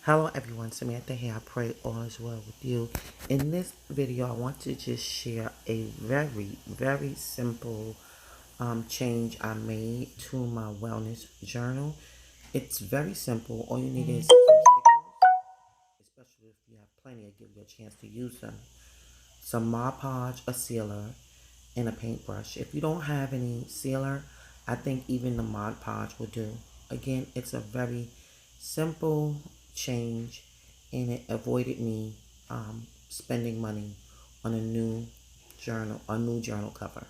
Hello everyone, Samantha here. I pray all is well with you. In this video, I want to just share a very simple change I made to my wellness journal. It's very simple. All you need is some stickers, especially if you have plenty, I'll give you a chance to use them. Some Mod Podge, a sealer, and a paintbrush. If you don't have any sealer, I think even the Mod Podge will do. Again, it's a very simple change, and it avoided me spending money on a new journal cover.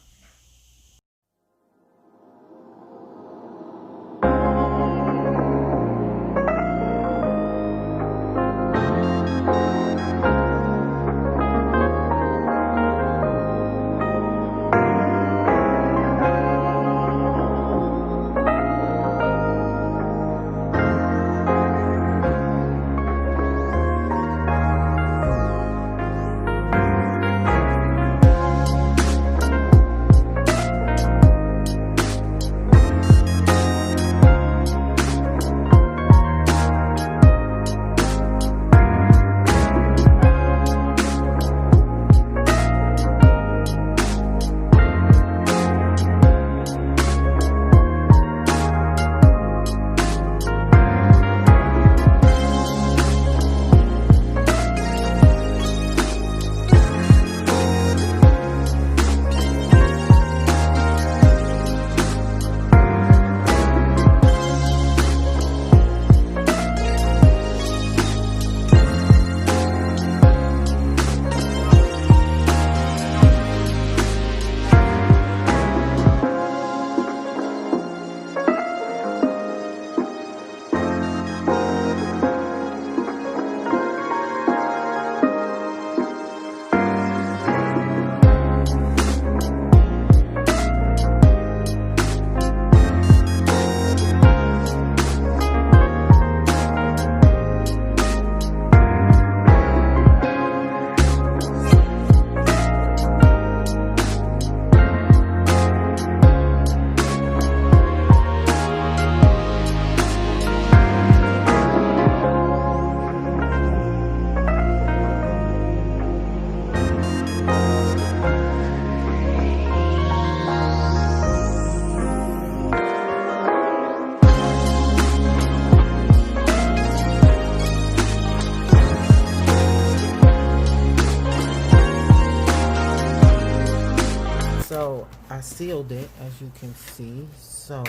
So I sealed it, as you can see, so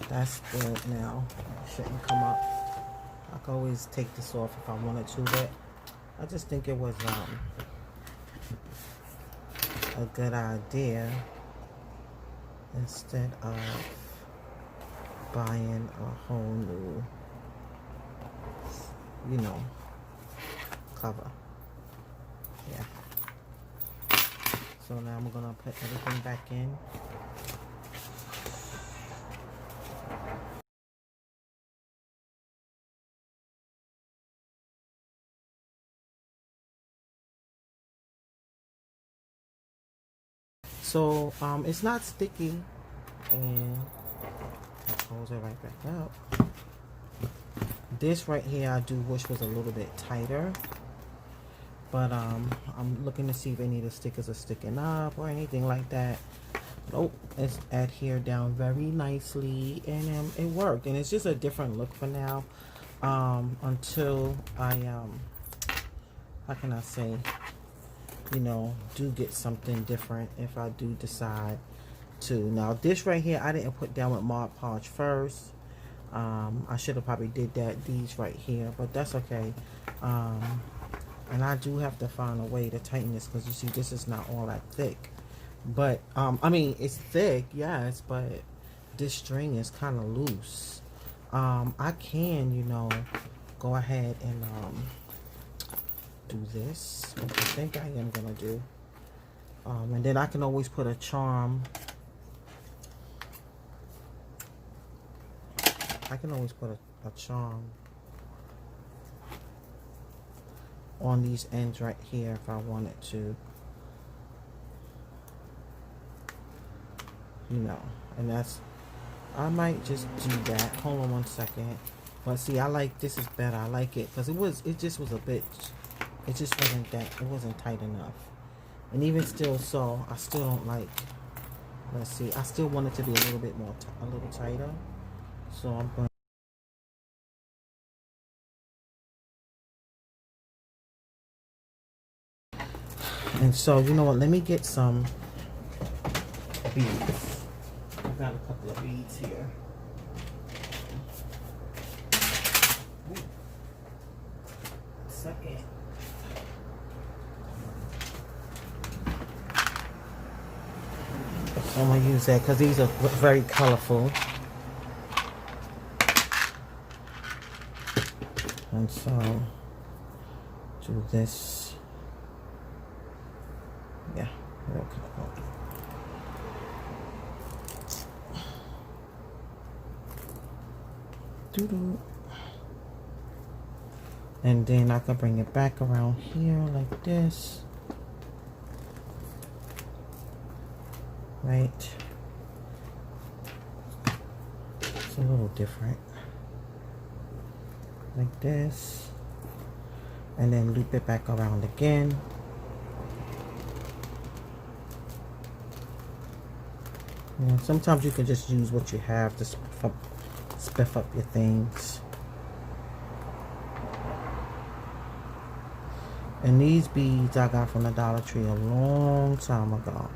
that's good now. Shouldn't come up. I can always take this off if I wanted to, but I just think it was a good idea instead of buying a whole new, cover. Yeah. So now I'm gonna put everything back in. So it's not sticky, and I'll close it right back up. This right here I do wish was a little bit tighter, but I'm looking to see if any of the stickers are sticking up or anything like that. Nope, it's adhered down very nicely, and it worked, and it's just a different look for now, until I how can I say, do get something different if I do decide to. Now this right here I didn't put down with Mod Podge first. I should have probably did these right here, but that's okay. And I do have to find a way to tighten this, because you see this is not all that thick, but I mean it's thick, yes, but this string is kind of loose. I can go ahead and do this, which I think I am gonna do, and then I can always put a charm. I can always put a charm on these ends right here if I wanted to, and that's, I might just do that. Hold on one second. But see, I like this is better. I like it because it just was a bit. It just wasn't that. It wasn't tight enough. And even still, so I still don't like. Let's see. I still want it to be a little bit more, a little tighter. So I'm going. And so you know what? Let me get some beads. I've got a couple of beads here. Second. So I'm gonna use that because these are very colorful. And so do this. Yeah, okay. Doo-doo. And then I can bring it back around here like this. Right. It's a little different. Like this. And then loop it back around again. Yeah, sometimes you can just use what you have to spiff up your things. And these beads I got from the Dollar Tree a long time ago.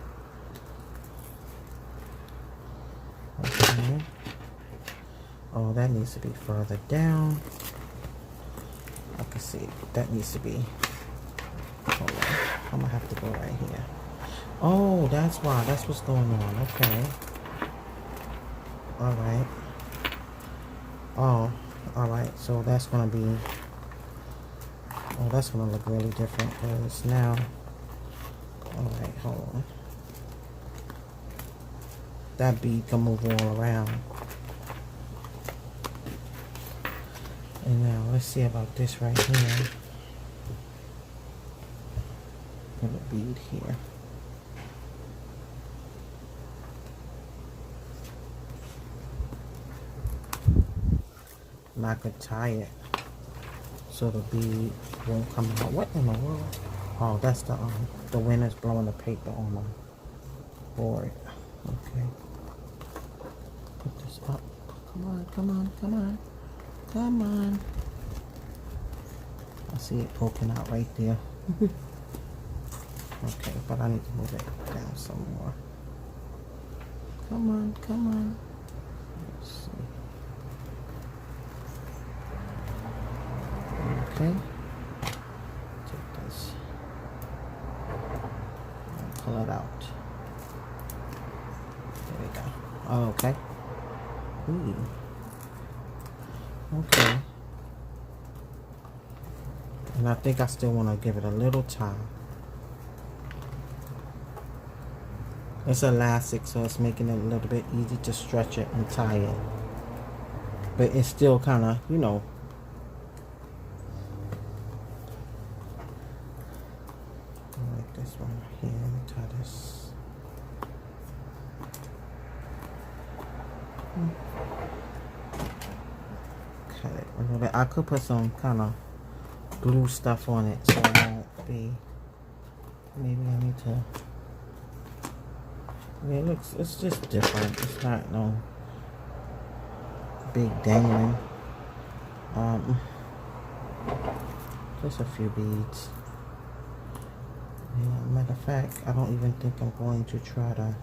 Okay. Oh, that needs to be further down. I can see that needs to be. Hold on. I'm gonna have to go right here. Oh, that's why. That's what's going on. Okay. All right. Oh, all right. So that's gonna be. Oh, that's gonna look really different because now. All right, hold on. That bead can move all around. And now let's see about this right here. Put a bead here. And I could tie it so the bead won't come out. What in the world? Oh, that's the wind is blowing the paper on my board. Okay. Put this up. Come on, come on, come on. Come on. I see it poking out right there. Okay, but I need to move it down some more. Come on, come on. Let's see. Okay. Take this and pull it out. There we go. Oh, okay. Ooh. Okay. And I think I still want to give it a little time. It's elastic, so it's making it a little bit easy to stretch it and tie it. But it's still kind of, you know. Like this one right here. Let me tie this. Cut it a little bit. I could put some kind of glue stuff on it so it won't be. Maybe I need to. Yeah, it looks, it's just different. It's not no big dangling. Just a few beads. Yeah, matter of fact, I don't even think I'm going to try to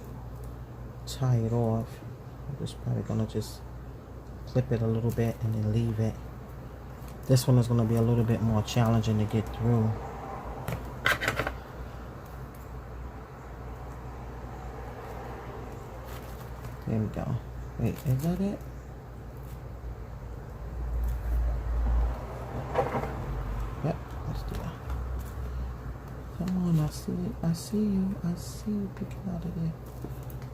tie it off. I'm just probably gonna just clip it a little bit and then leave it. This one is gonna be a little bit more challenging to get through. There we go. Wait, is that it? Yep, let's do that. Come on, I see it. I see you. I see you picking out of there.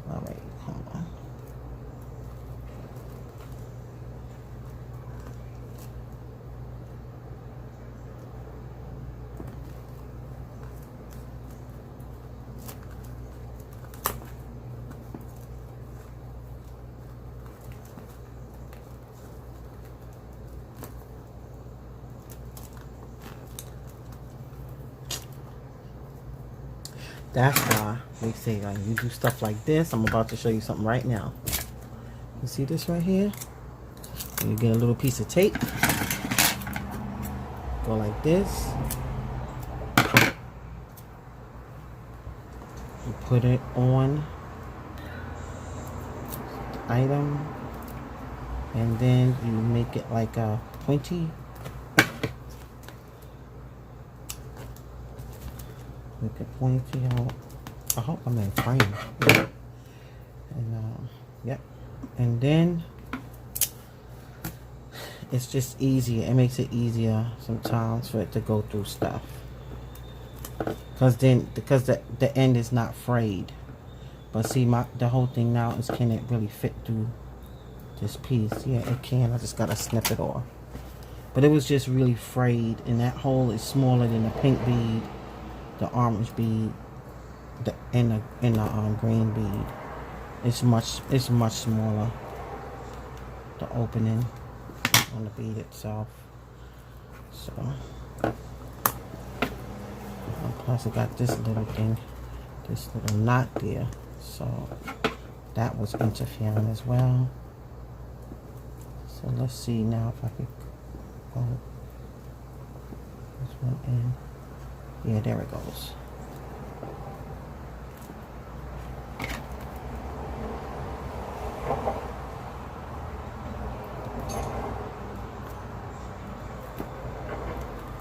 Alright, hold on. That's why they say like you do stuff like this. I'm about to show you something right now. You see this right here? You get a little piece of tape. Go like this. You put it on the item. And then you make it like a pointy. Make it pointy. I hope I'm in frame. Yeah. And yep. And then it's just easier. It makes it easier sometimes for it to go through stuff. Because the end is not frayed. But see, the whole thing now is, can it really fit through this piece? Yeah, it can. I just gotta snip it off. But it was just really frayed, and that hole is smaller than the pink bead, the orange bead, and the green bead. It's much smaller. The opening on the bead itself. So, and plus it got this little thing, this little knot there. So that was interfering as well. So let's see now if I could go this one in. Yeah, there it goes.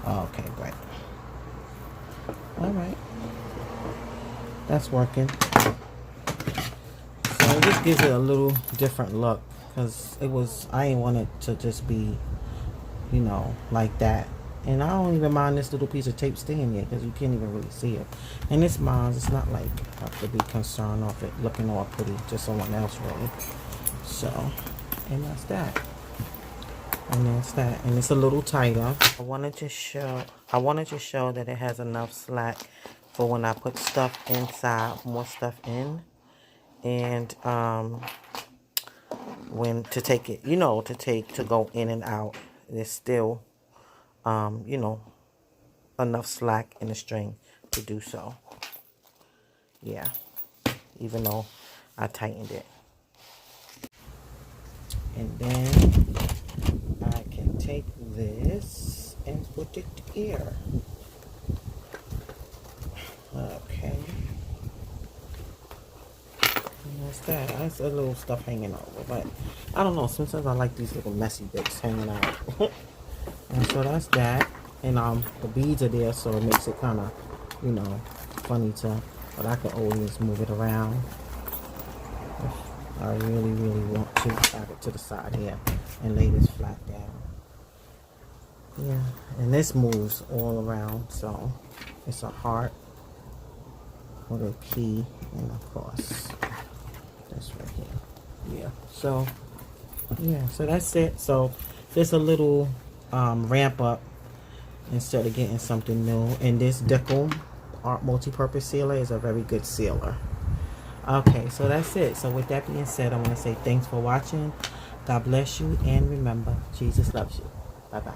Okay, great. Alright. That's working. So it just gives it a little different look. Because I ain't want it to just be, you know, like that. And I don't even mind this little piece of tape staying there because you can't even really see it. And it's mine. It's not like I have to be concerned of it looking all pretty to someone else, really. So, and that's that. And that's that. And it's a little tighter. I wanted to show that it has enough slack for when I put stuff inside, more stuff in. And when to take it, you know, to go in and out, there's still you know, enough slack in the string to do so. Yeah, even though I tightened it. And then I can take this and put it here. Okay. And that's that. That's a little stuff hanging over, but I don't know. Sometimes I like these little messy bits hanging out. And so that's that. And the beads are there, so it makes it kind of, you know, funny to. But I can always move it around if I really, really want to. Have it to the side here and lay this flat down. Yeah, and this moves all around, so it's a heart with a key and a cross. That's right here. Yeah. So yeah. So that's it. So there's a little ramp up instead of getting something new. And this Deco Art Multi-Purpose Sealer is a very good sealer. Okay, so that's it. So with that being said, I want to say thanks for watching. God bless you, and remember, Jesus loves you. Bye-bye.